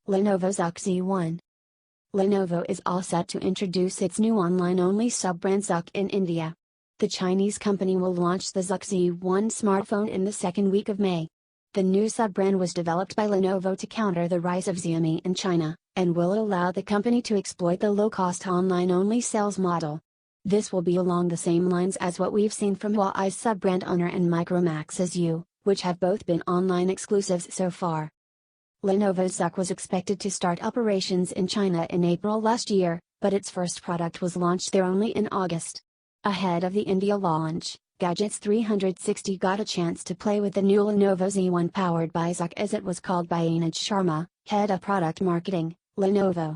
Lenovo Zuk Z1. Lenovo is all set to introduce its new online-only sub-brand Zuk in India. The Chinese company will launch the Zuk Z1 smartphone in the second week of May. The new sub-brand was developed by Lenovo to counter the rise of Xiaomi in China, and will allow the company to exploit the low-cost online-only sales model. This will be along the same lines as what we've seen from Huawei's sub-brand Honor and Micromax's U, which have both been online exclusives so far. Lenovo Zuk was expected to start operations in China in April last year, but its first product was launched there only in August. Ahead of the India launch, Gadgets 360 got a chance to play with the new Lenovo Z1 powered by Zuk, as it was called by Anuj Sharma, head of product marketing, Lenovo.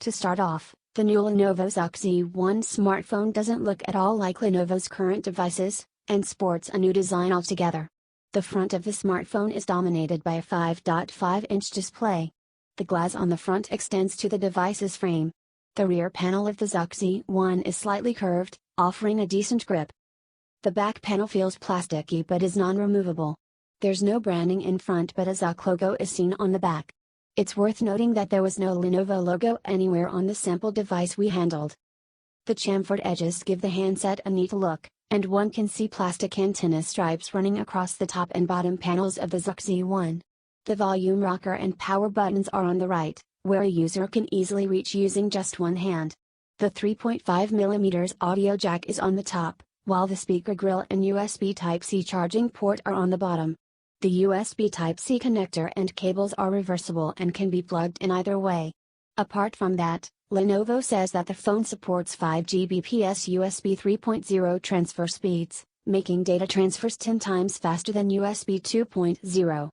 To start off, the new Lenovo Zuk Z1 smartphone doesn't look at all like Lenovo's current devices, and sports a new design altogether. The front of the smartphone is dominated by a 5.5-inch display. The glass on the front extends to the device's frame. The rear panel of the Zuk Z1 is slightly curved, offering a decent grip. The back panel feels plasticky but is non-removable. There's no branding in front, but a Zuk logo is seen on the back. It's worth noting that there was no Lenovo logo anywhere on the sample device we handled. The chamfered edges give the handset a neat look, and one can see plastic antenna stripes running across the top and bottom panels of the Zuk Z1. The volume rocker and power buttons are on the right, where a user can easily reach using just one hand. The 3.5mm audio jack is on the top, while the speaker grill and USB Type-C charging port are on the bottom. The USB Type-C connector and cables are reversible and can be plugged in either way. Apart from that, Lenovo says that the phone supports 5 Gbps USB 3.0 transfer speeds, making data transfers 10 times faster than USB 2.0.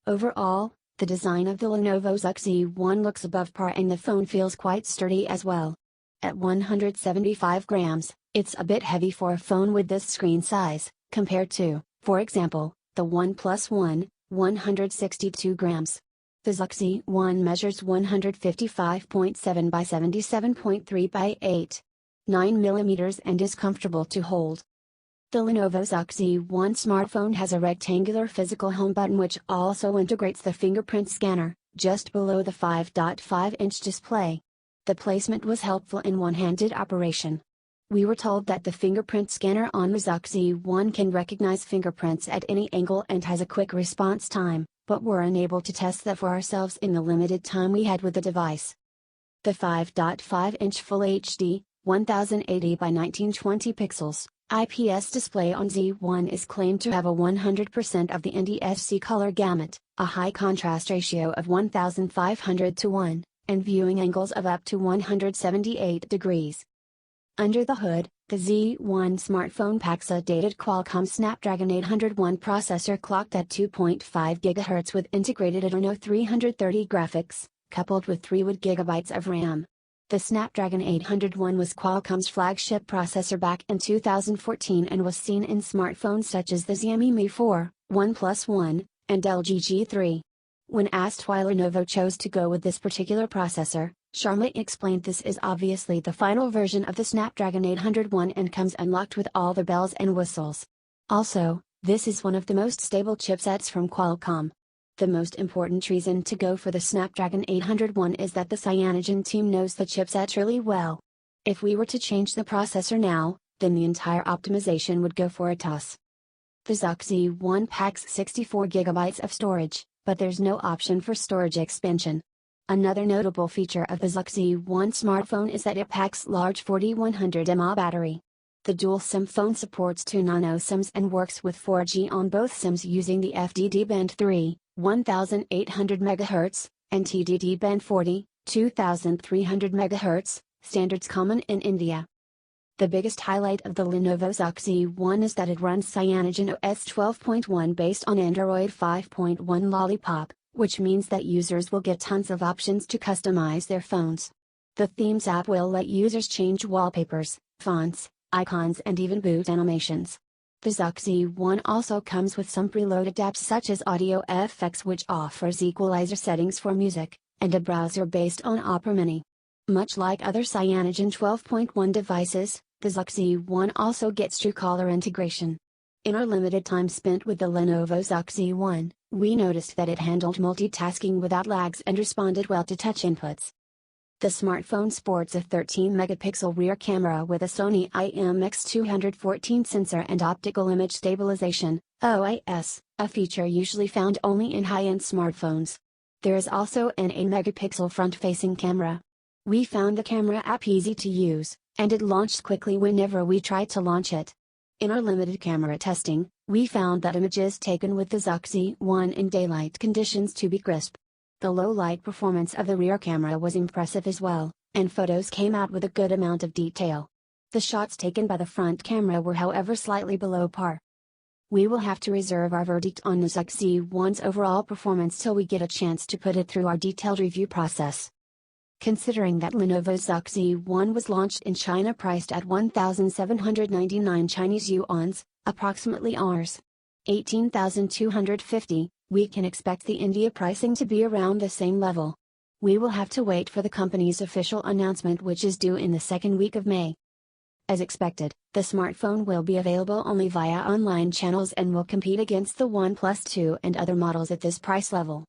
Overall, the design of the Lenovo Zuk Z1 looks above par and the phone feels quite sturdy as well. At 175 grams, it's a bit heavy for a phone with this screen size, compared to, for example, the OnePlus One, 162 grams. The Zuk Z1 measures 155.7 by 77.3 by 8.9 mm and is comfortable to hold. The Lenovo Zuk Z1 smartphone has a rectangular physical home button which also integrates the fingerprint scanner, just below the 5.5-inch display. The placement was helpful in one-handed operation. We were told that the fingerprint scanner on the Zuk Z1 can recognize fingerprints at any angle and has a quick response time, but were unable to test that for ourselves in the limited time we had with the device. The 5.5-inch Full HD, 1080 by 1920 pixels, IPS display on Z1 is claimed to have a 100% of the NTSC color gamut, a high contrast ratio of 1500 to 1, and viewing angles of up to 178 degrees. Under the hood, the Z1 smartphone packs a dated Qualcomm Snapdragon 801 processor clocked at 2.5 GHz with integrated Adreno 330 graphics, coupled with 3 GB of RAM. The Snapdragon 801 was Qualcomm's flagship processor back in 2014 and was seen in smartphones such as the Xiaomi Mi 4, OnePlus One, and LG G3. When asked why Lenovo chose to go with this particular processor, Sharma explained this is obviously the final version of the Snapdragon 801 and comes unlocked with all the bells and whistles. Also, this is one of the most stable chipsets from Qualcomm. The most important reason to go for the Snapdragon 801 is that the Cyanogen team knows the chipset really well. If we were to change the processor now, then the entire optimization would go for a toss. The Zuk Z1 packs 64 GB of storage, but there's no option for storage expansion. Another notable feature of the Zuk Z1 smartphone is that it packs large 4100 mAh battery. The dual SIM phone supports 2 nano SIMs and works with 4G on both SIMs using the FDD band 3, 1800 MHz, and TDD band 40, 2300 MHz, standards common in India. The biggest highlight of the Lenovo Zuk Z1 is that it runs Cyanogen OS 12.1 based on Android 5.1 Lollipop, which means that users will get tons of options to customize their phones. The Themes app will let users change wallpapers, fonts, icons and even boot animations. The Zuk Z1 also comes with some preloaded apps such as Audio FX, which offers equalizer settings for music, and a browser based on Opera Mini. Much like other Cyanogen 12.1 devices, the Zuk Z1 also gets Truecaller integration. In our limited time spent with the Lenovo Zuk Z1, we noticed that it handled multitasking without lags and responded well to touch inputs. The smartphone sports a 13-megapixel rear camera with a Sony IMX214 sensor and optical image stabilization, OIS, a feature usually found only in high-end smartphones. There is also an 8-megapixel front-facing camera. We found the camera app easy to use, and it launched quickly whenever we tried to launch it. In our limited camera testing, we found that images taken with the Zuk Z1 in daylight conditions to be crisp. The low light performance of the rear camera was impressive as well, and photos came out with a good amount of detail. The shots taken by the front camera were however slightly below par. We will have to reserve our verdict on the Zuk Z1's overall performance till we get a chance to put it through our detailed review process. Considering that Lenovo Zuk Z1 was launched in China priced at 1,799 Chinese yuans, approximately Rs. 18,250, we can expect the India pricing to be around the same level. We will have to wait for the company's official announcement, which is due in the second week of May. As expected, the smartphone will be available only via online channels and will compete against the OnePlus 2 and other models at this price level.